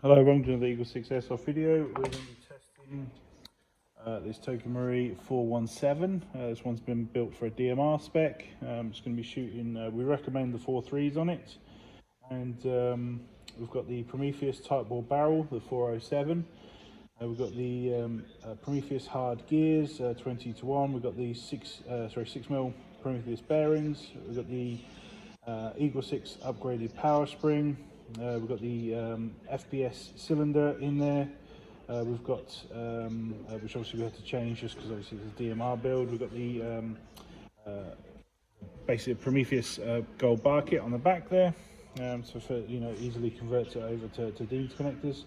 Hello, welcome to the EagleSix Airsoft video. We're going to be testing this Tokyo 417. This one's been built for a DMR spec. It's going to be shooting, we recommend the 4.3s on it. And we've got the Prometheus tightbore barrel, the 407. We've got the Prometheus hard gears, 20:1. We've got the 6mm Prometheus bearings. We've got the EagleSix upgraded power spring. We've got the FPS cylinder in there. We've got, which obviously we had to change just because obviously it's a DMR build. We've got the basically Prometheus gold bar kit on the back there, so for easily convert it over to Dean's connectors.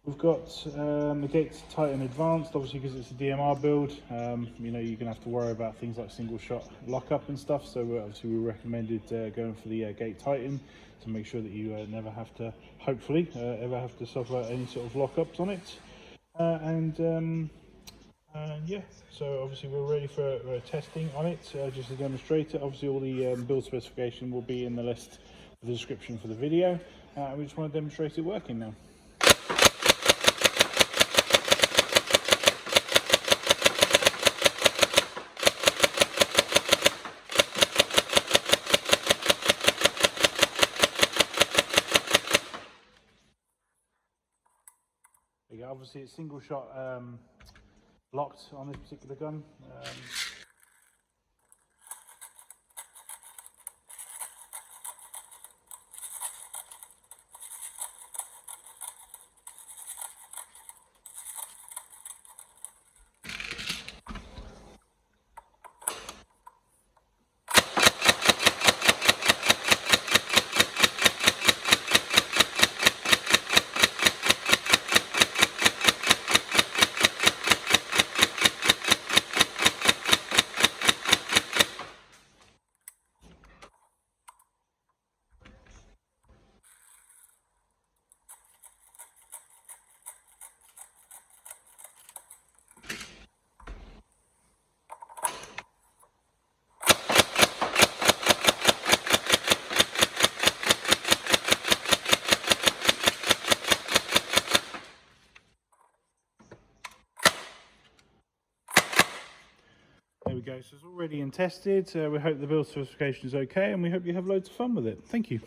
We've got the gates Titan Advanced, obviously because it's a DMR build. You're going to have to worry about things like single shot lockup and stuff, so obviously we recommended going for the gate Titan to make sure that you never have to, hopefully, ever have to suffer any sort of lockups on it. Yeah, so obviously we're ready for testing on it, just to demonstrate it. Obviously all the build specification will be in the list for the description for the video. We just want to demonstrate it working now. Obviously it's single shot locked on this particular gun. There we go, so it's all ready and tested. We hope the build specification is okay, and we hope you have loads of fun with it. Thank you.